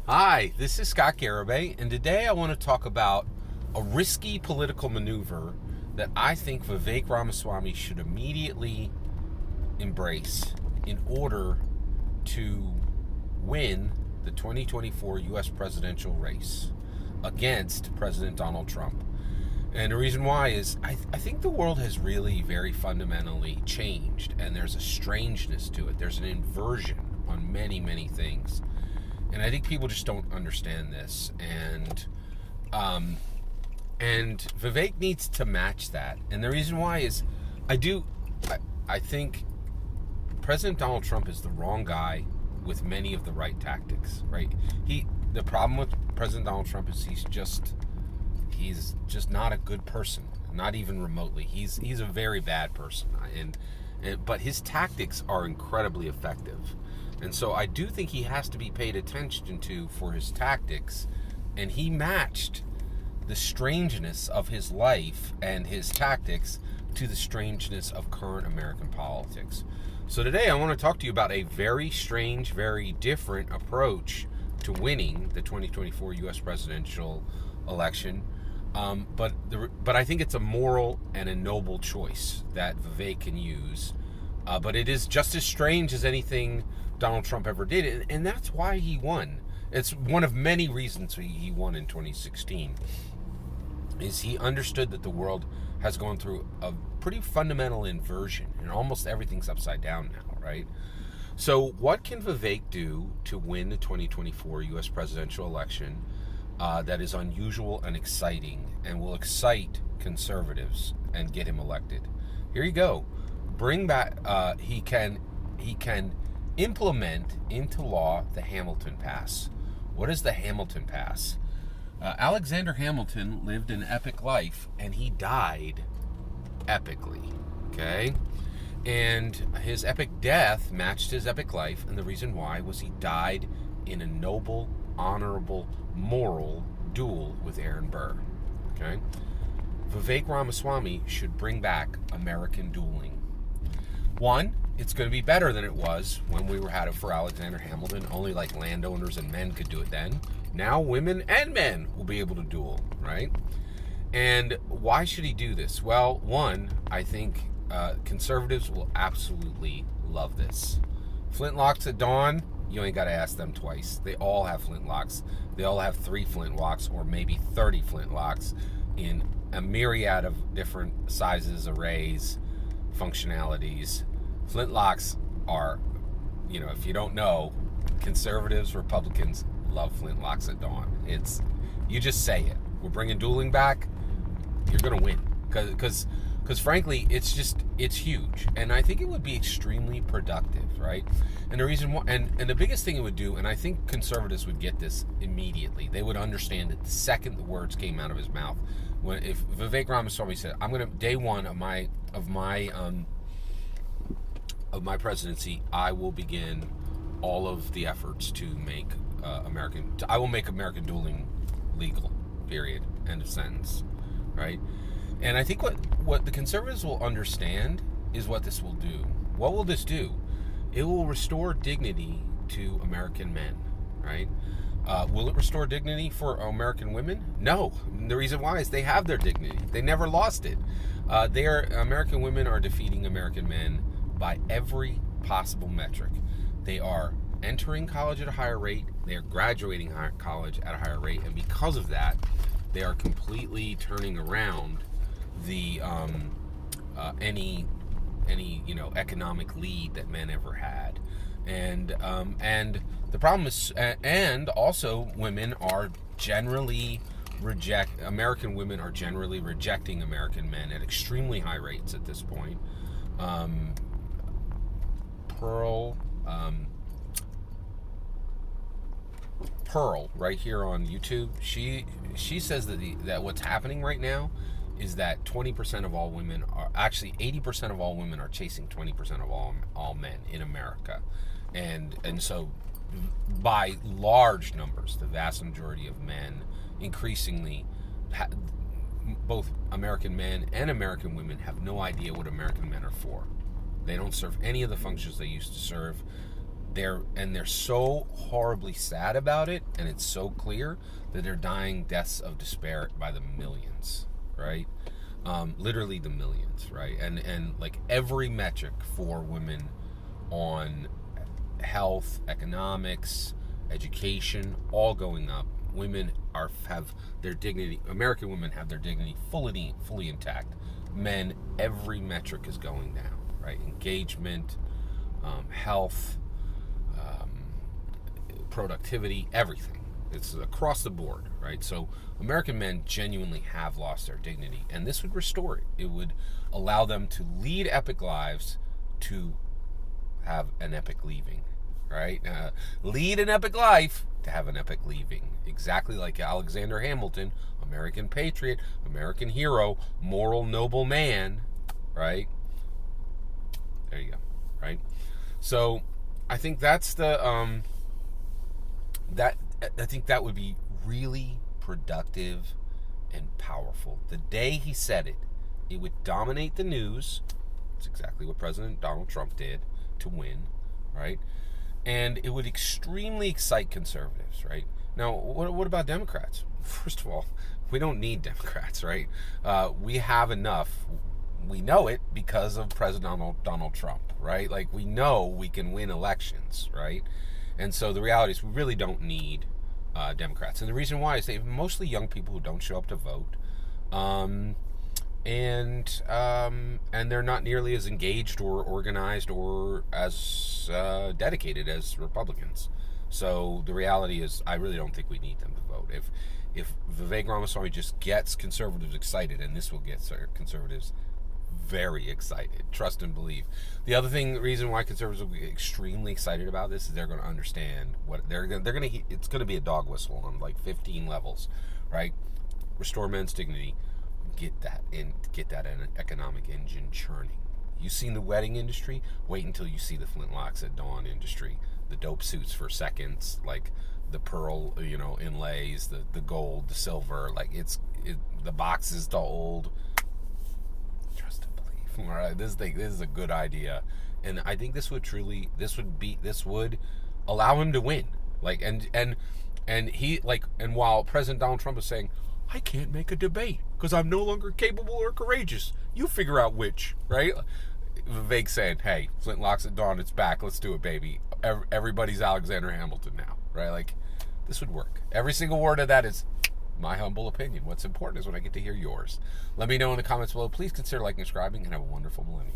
Hi, this is Scott Garibay, and today I want to talk about a risky political maneuver that I think Vivek Ramaswamy should immediately embrace in order to win the 2024 U.S. presidential race against President Donald Trump. And the reason why is I think the world has really very fundamentally changed, and there's a strangeness to it. There's an inversion on many, many things. And I think people just don't understand this, and Vivek needs to match that. And the reason why is, I think President Donald Trump is the wrong guy with many of the right tactics. Right? The problem with President Donald Trump is he's just not a good person, not even remotely. He's a very bad person, but his tactics are incredibly effective. And so I do think he has to be paid attention to for his tactics. And he matched the strangeness of his life and his tactics to the strangeness of current American politics. So today I want to talk to you about a very strange, very different approach to winning the 2024 U.S. presidential election. But I think it's a moral and a noble choice that Vivek can use. But it is just as strange as anything Donald Trump ever did, and that's why he won. It's one of many reasons he won in 2016, is he understood that the world has gone through a pretty fundamental inversion, and almost everything's upside down now, right? So what can Vivek do to win the 2024 U.S. presidential election that is unusual and exciting, and will excite conservatives and get him elected? Here you go. Bring back, he can implement into law the Hamilton Pass. What is the Hamilton Pass? Alexander Hamilton lived an epic life, and he died epically, okay? And his epic death matched his epic life, and the reason why was he died in a noble, honorable, moral duel with Aaron Burr, okay? Vivek Ramaswamy should bring back American dueling. One, it's going to be better than it was when we had it for Alexander Hamilton. Only like landowners and men could do it then. Now women and men will be able to duel, right? And why should he do this? Well, one, I think conservatives will absolutely love this. Flintlocks at dawn, you ain't got to ask them twice. They all have flintlocks. They all have 3 flintlocks or maybe 30 flintlocks in a myriad of different sizes, arrays, functionalities. Flintlocks are, if you don't know, conservatives, Republicans love flintlocks at dawn. You just say it. We're bringing dueling back. You're going to win. Because frankly, it's huge. And I think it would be extremely productive, right? And the reason why, and the biggest thing it would do, and I think conservatives would get this immediately. They would understand it the second the words came out of his mouth. If Vivek Ramaswamy said, "I'm going to day one of my presidency, I will begin all of the efforts to make I will make American dueling legal. Period. End of sentence." Right? And I think what the conservatives will understand is what this will do. What will this do? It will restore dignity to American men. Right? Will it restore dignity for American women? No. The reason why is they have their dignity. They never lost it. American women are defeating American men by every possible metric. They are entering college at a higher rate. They are graduating college at a higher rate. And because of that, they are completely turning around the any economic lead that men ever had. And the problem is, and also women are generally American women are generally rejecting American men at extremely high rates at this point. Pearl, right here on YouTube, she says that what's happening right now is that 20% of all women are actually 80% of all women are chasing 20% of all men in America, and so by large numbers, the vast majority of men, increasingly, both American men and American women have no idea what American men are for. They don't serve any of the functions they used to serve. they're so horribly sad about it, and it's so clear that they're dying deaths of despair by the millions, right? Literally the millions, right? And like every metric for women on health, economics, education, all going up. Women have their dignity. American women have their dignity fully intact. Men, every metric is going down, right? Engagement, health, productivity, everything. It's across the board, right? So American men genuinely have lost their dignity, and this would restore it. It would allow them to lead epic lives, to have an epic leaving, right? Lead an epic life to have an epic leaving. Exactly like Alexander Hamilton, American patriot, American hero, moral, noble man, right? There you go, right? So I think that's the I think that would be really productive and powerful. The day he said it, it would dominate the news. It's exactly what President Donald Trump did to win, right? And it would extremely excite conservatives, right? Now, what about Democrats? First of all, we don't need Democrats, right? We have enough. We know it because of President Donald Trump, right? Like, we know we can win elections, right? And so the reality is we really don't need Democrats. And the reason why is they have mostly young people who don't show up to vote. And they're not nearly as engaged or organized or as dedicated as Republicans. So the reality is, I really don't think we need them to vote. If Vivek Ramaswamy just gets conservatives excited, and this will get conservatives very excited, trust and believe. The other reason why conservatives will be extremely excited about this is they're going to understand what it's going to be a dog whistle on like 15 levels, right? Restore men's dignity. Get that economic engine churning. You've seen the wedding industry. Wait until you see the flintlocks at dawn industry. The dope suits for seconds, like the pearl, inlays, the gold, the silver. Like the boxes to hold. Trust and believe. All right, this is a good idea, and I think this would allow him to win. Like and while President Donald Trump is saying, I can't make a debate because I'm no longer capable or courageous. You figure out which, right? Vivek saying, hey, flintlocks at dawn, it's back. Let's do it, baby. Everybody's Alexander Hamilton now, right? Like, this would work. Every single word of that is my humble opinion. What's important is when I get to hear yours. Let me know in the comments below. Please consider liking and subscribing, and have a wonderful millennium.